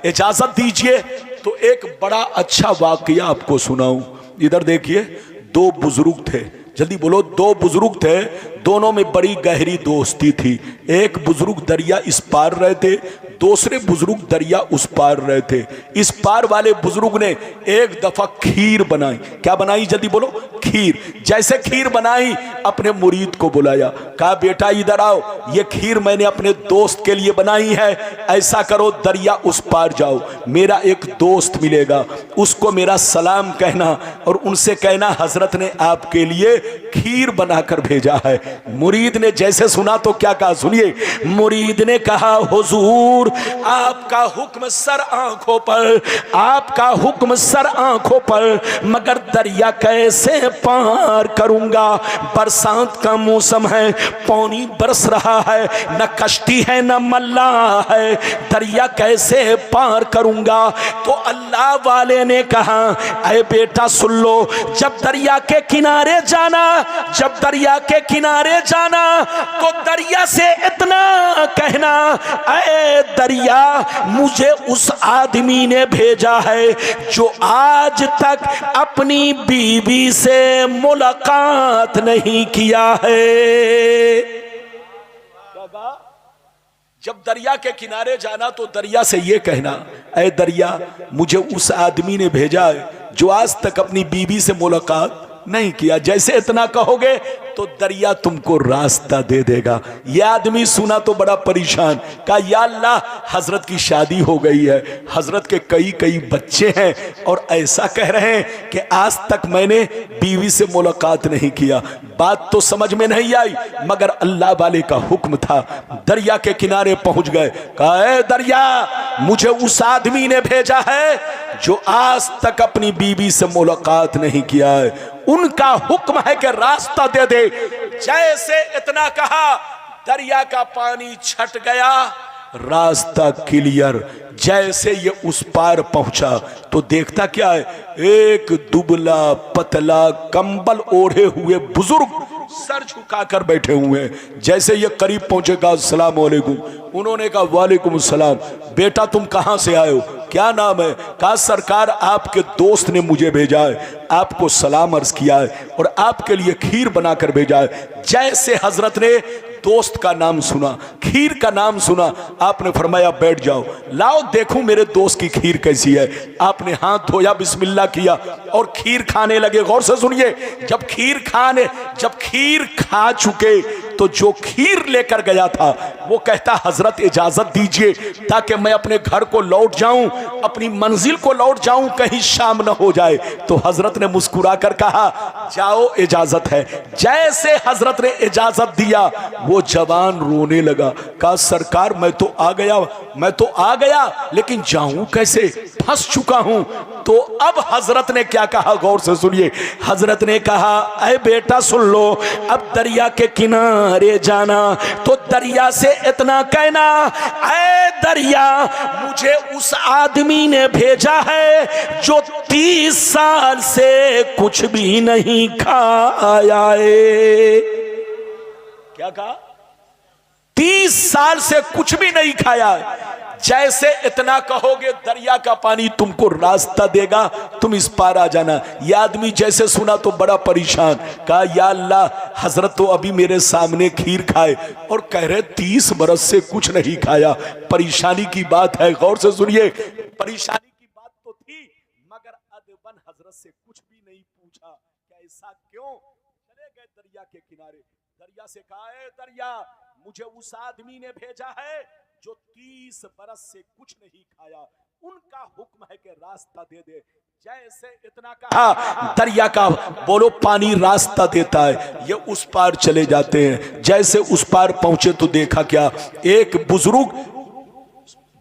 इजाजत दीजिए तो एक बड़ा अच्छा वाकया आपको सुनाऊं। इधर देखिए, दो बुजुर्ग थे, जल्दी बोलो, दो बुजुर्ग थे, दोनों में बड़ी गहरी दोस्ती थी। एक बुजुर्ग दरिया इस पार रहे थे, दूसरे बुजुर्ग दरिया उस पार रहे थे। इस पार वाले बुजुर्ग ने एक दफा खीर बनाई। क्या बनाई, जल्दी बोलो, खीर। जैसे खीर बनाई, अपने मुरीद को बुलाया, कहा बेटा इधर आओ, ये खीर मैंने अपने दोस्त के लिए बनाई है, ऐसा करो दरिया उस पार जाओ, मेरा एक दोस्त मिलेगा, उसको मेरा सलाम कहना और उनसे कहना हजरत ने आपके लिए खीर बनाकर भेजा है। मुरीद ने जैसे सुना तो क्या कहा, सुनिए। मुरीद ने कहा हुजूर आपका हुक्म सर आंखों पर, आपका हुक्म सर आंखों पर, मगर दरिया कैसे पार करूंगा, बरसात का मौसम है, पानी बरस रहा है, न कश्ती है न मल्ला है, दरिया कैसे पार करूंगा। तो अल्लाह वाले ने कहा अरे बेटा सुन लो, जब दरिया के किनारे जाना, जब दरिया के किनारे जाना तो दरिया से इतना कहना, ऐ दरिया मुझे उस आदमी ने भेजा है जो आज तक अपनी बीवी से मुलाकात नहीं किया है। जब दरिया के किनारे जाना तो दरिया से ये कहना, ऐ दरिया मुझे उस आदमी ने भेजा है जो आज तक अपनी बीवी से मुलाकात नहीं किया। जैसे इतना कहोगे तो दरिया तुमको रास्ता दे देगा। यह आदमी सुना तो बड़ा परेशान, कहा या अल्लाह हजरत की शादी हो गई है, हजरत के कई कई बच्चे हैं और ऐसा कह रहे हैं कि आज तक मैंने बीवी से मुलाकात नहीं किया। बात तो समझ में नहीं आई, मगर अल्लाह वाले का हुक्म था। दरिया के किनारे पहुंच गए, कहा ऐ दरिया मुझे उस आदमी ने भेजा है जो आज तक अपनी बीवी से मुलाकात नहीं किया है, उनका हुक्म है कि रास्ता दे दे। जैसे इतना कहा, दरिया का पानी छट गया, रास्ता क्लियर। जैसे ये उस पार पहुंचा तो देखता क्या है, एक दुबला पतला कंबल ओढ़े हुए बुजुर्ग सर झुकाकर बैठे हुए हैं। जैसे ये करीब पहुंचेगा, अस्सलाम वालेकुम, उन्होंने कहा वालेकुम सलाम, बेटा तुम कहां से आए हो, क्या नाम है। कहा सरकार आपके दोस्त ने मुझे भेजा है, आपको सलाम अर्ज किया है और आपके लिए खीर बनाकर भेजा है। जैसे हजरत ने दोस्त का नाम सुना, खीर का नाम सुना, आपने फरमाया बैठ जाओ, लाओ देखूं मेरे दोस्त की खीर कैसी है। आपने हाथ धोया, बिस्मिल्लाह किया और खीर खाने लगे। गौर से सुनिए, जब खीर खा चुके तो जो खीर लेकर गया था वो कहता हजरत इजाजत दीजिए ताकि मैं अपने घर को लौट जाऊं, अपनी मंजिल को लौट जाऊं, कहीं शाम न हो जाए। तो हजरत ने मुस्कुरा कर कहा जाओ इजाजत है। जैसे हजरत ने इजाजत दिया वो जवान रोने लगा, कहा सरकार मैं तो आ गया लेकिन जाऊं कैसे, फंस चुका हूं। तो अब हजरत ने क्या कहा, गौर से सुनिए। हजरत ने कहा ऐ बेटा सुन लो, अब दरिया के किनारे जाना तो दरिया से इतना कहना, ऐ दरिया मुझे उस आदमी ने भेजा है जो 30 साल से कुछ भी नहीं खाया है। क्या कहा, 30 साल से कुछ भी नहीं खाया। जैसे इतना कहोगे दरिया का पानी तुमको रास्ता देगा, तुम इस पार आ जाना। यह आदमी जैसे सुना तो बड़ा परेशान, कहा या अल्लाह हजरत तो अभी मेरे सामने खीर खाए और कह रहे 30 बरस से कुछ नहीं खाया। परेशानी की बात है, गौर से सुनिए, परेशानी की बात तो थी मगर अदबन हजरत से कुछ भी नहीं पूछा कि ऐसा क्यों। चले गए दरिया के किनारे, दरिया से कहा है दरिया मुझे उस आदमी ने भेजा है जो 30 बरस से कुछ नहीं खाया, उनका हुक्म है कि रास्ता दे दे। जैसे इतना कहा, दरिया का बोलो पानी रास्ता देता है, ये उस पार चले जाते हैं। जैसे उस पार पहुंचे तो देखा क्या, एक बुजुर्ग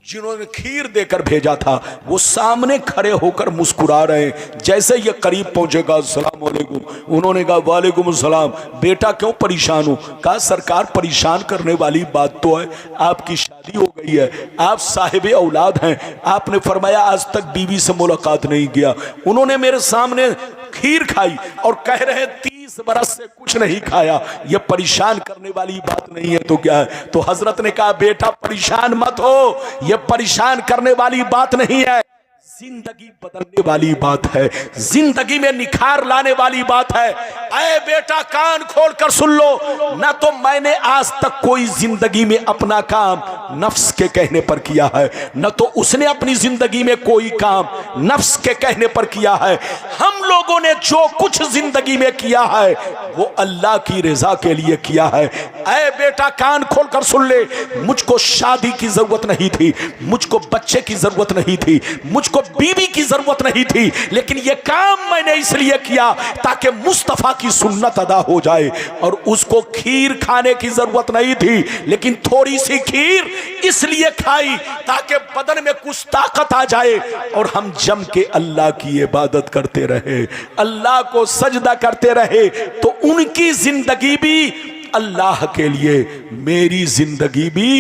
जिन्होंने खीर देकर भेजा था वो सामने खड़े होकर मुस्कुरा रहे हैं। जैसे ये करीब पहुंचेगा, अस्सलाम वालेकुम, उन्होंने कहा वालेकुम सलाम, बेटा क्यों परेशान हो। कहा सरकार परेशान करने वाली बात तो है, आपकी शादी हो गई है, आप साहिब औलाद हैं, आपने फरमाया आज तक बीवी से मुलाकात नहीं किया। उन्होंने मेरे सामने खीर खाई और कह रहे 30 20 बरस से कुछ नहीं खाया, ये परेशान करने वाली बात नहीं है तो क्या है? तो हजरत ने कहा बेटा परेशान मत हो, ये परेशान करने वाली बात नहीं है, जिंदगी बदलने वाली बात है, जिंदगी में निखार लाने वाली बात है। ऐ बेटा कान खोल कर सुन लो, ना तो मैंने आज तक कोई जिंदगी में अपना काम नफ्स के कहने पर किया है, न तो उसने अपनी जिंदगी में कोई काम नफ्स के कहने पर किया है। हम लोगों ने जो कुछ जिंदगी में किया है वो अल्लाह की रजा के लिए किया है। ऐ बेटा कान खोल कर सुन ले, मुझको शादी की जरूरत नहीं थी, मुझको बच्चे की जरूरत नहीं थी, मुझको बीवी की जरूरत नहीं थी, लेकिन यह काम मैंने इसलिए किया ताकि मुस्तफा की सुन्नत अदा हो जाए। और उसको खीर खाने की जरूरत नहीं थी, लेकिन थोड़ी सी खीर इसलिए खाई ताकि बदन में कुछ ताकत आ जाए और हम जम के अल्लाह की इबादत करते रहे, अल्लाह को सजदा करते रहे। तो उनकी जिंदगी भी अल्लाह के लिए, मेरी जिंदगी भी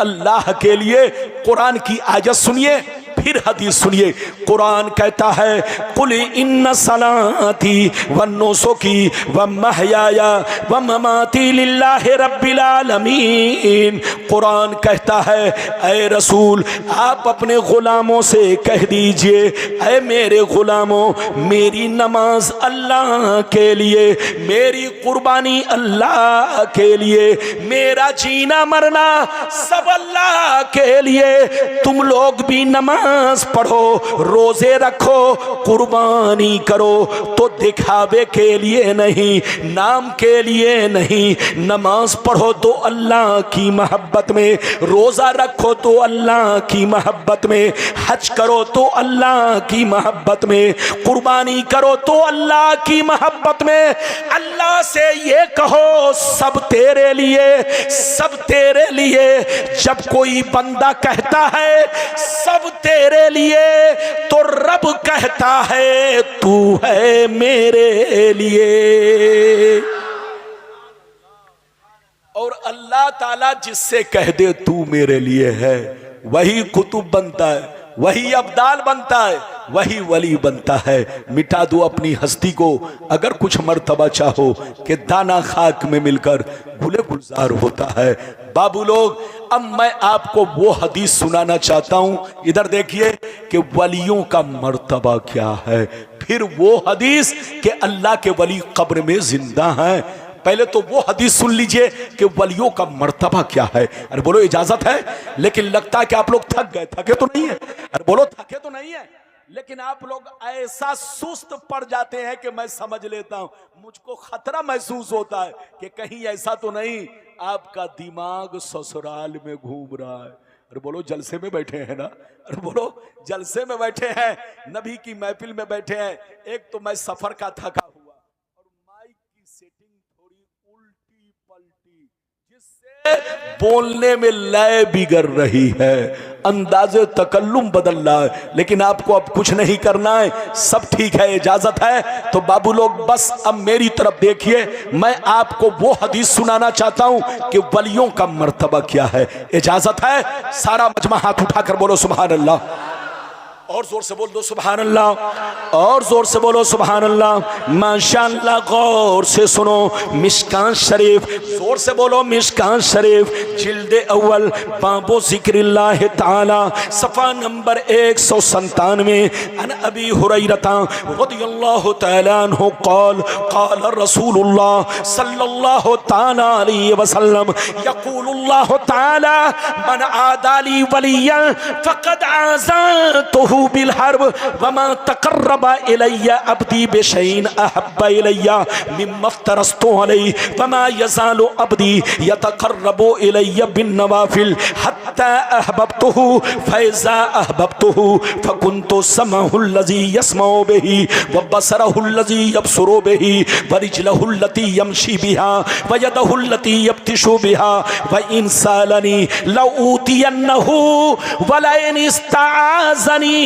अल्लाह के लिए। कुरान की आयत सुनिए, फिर हदीस सुनिए। कुरान कहता है कुल इन्ना सलाती व नुसुकी व महयाया व ममाती लिल्लाहि रब्बिल आलमीन। कुरान कहता है ऐ रसूल आप अपने गुलामों से कह दीजिए, ऐ मेरे गुलामों मेरी नमाज अल्लाह के लिए, मेरी कुर्बानी अल्लाह के लिए, मेरा जीना मरना सब अल्लाह के लिए। तुम लोग भी नमाज पढ़ो, रोजे रखो, कुर्बानी करो, तो दिखावे के लिए नहीं, नाम के लिए नहीं। नमाज पढ़ो तो अल्लाह की मोहब्बत में, रोजा रखो तो अल्लाह की मोहब्बत में, हज करो तो अल्लाह की मोहब्बत में, कुर्बानी करो तो अल्लाह की मोहब्बत में। अल्लाह से ये कहो सब तेरे लिए, सब तेरे लिए। जब कोई बंदा कहता है सब तेरे लिए, तो रब कहता है तू है मेरे लिए। और अल्लाह ताला जिससे कह दे तू मेरे लिए है, वही कुतुब बनता है, वही अब्दाल बनता है, वही वली बनता है। मिटा दो अपनी हस्ती को अगर कुछ मर्तबा चाहो कि दाना खाक में मिलकर गुले गुलजार होता है। बाबू लोग अब मैं आपको वो हदीस सुनाना चाहता हूं, इधर देखिए कि वलियों का मर्तबा क्या है। फिर वो हदीस कि अल्लाह के वली कब्र में जिंदा हैं। पहले तो वो हदीस सुन लीजिए कि वलियों का मर्तबा क्या है। अरे बोलो इजाजत है, लेकिन लगता है कि आप लोग थक गए। थके तो नहीं है? अरे बोलो थके तो नहीं है? लेकिन आप लोग ऐसा सुस्त पड़ जाते हैं कि मैं समझ लेता हूं, मुझको खतरा महसूस होता है कि कहीं ऐसा तो नहीं आपका दिमाग ससुराल में घूम रहा है। अरे बोलो जलसे में बैठे हैं ना? अरे बोलो जलसे में बैठे हैं, नबी की महफिल में बैठे हैं। एक तो मैं सफर का थका हुआ और माइक की सेटिंग थोड़ी उल्टी पलटी, जिससे बोलने में लय बिगड़ रही है, अंदाजे तकल्लुम बदल रहा है। लेकिन आपको अब कुछ नहीं करना है, सब ठीक है, इजाजत है। तो बाबू लोग बस अब मेरी तरफ देखिए, मैं आपको वो हदीस सुनाना चाहता हूं कि वलियों का मर्तबा क्या है। इजाजत है? सारा मजमा हाथ उठाकर बोलो सुभान अल्लाह। और जोर से बोल दो सुभान अल्लाह, और जोर से बोलो सुभान अल्लाह। माशाअल्लाह गौर से सुनो, मिशकान शरीफ, जोर से बोलो मिशकान शरीफ, जिल्दे अव्वल बाबो जिक्रिल्लाह ताला, सफा नंबर 197। अन अबी हुरैरता रदियल्लाहु ताला अन्हु क़ाल क़ाल रसूलुल्लाह सल्लल्लाहु ताला अलैहि वसल्लम यक़ूलुल्लाहु ताला मन आदाली वलियन फ़क़द आज़नतुहु बिल हर्ब वमा तक़र्रबा इलय्या अब्दी बिशैइन अहब्बा इलय्या मिम्मा अफ्तरस्तु अलैहि वमा यज़ालु अब्दी यतक़र्रबु इलय्या बिन नवाफिल हत्ता अहबब्तुहु फ़इज़ा अहबब्तुहु फ़कुन्तु समअहु अल्लज़ी यस्मउ बिही व बसरहु अल्लज़ी यबसुरु बिही व रिजलहु अल्लती यमशी बिहा व यदहु अल्लती यब्तिशु बिहा व इन सालनी लऊतियन्नहु व लइन इस्ताअज़नी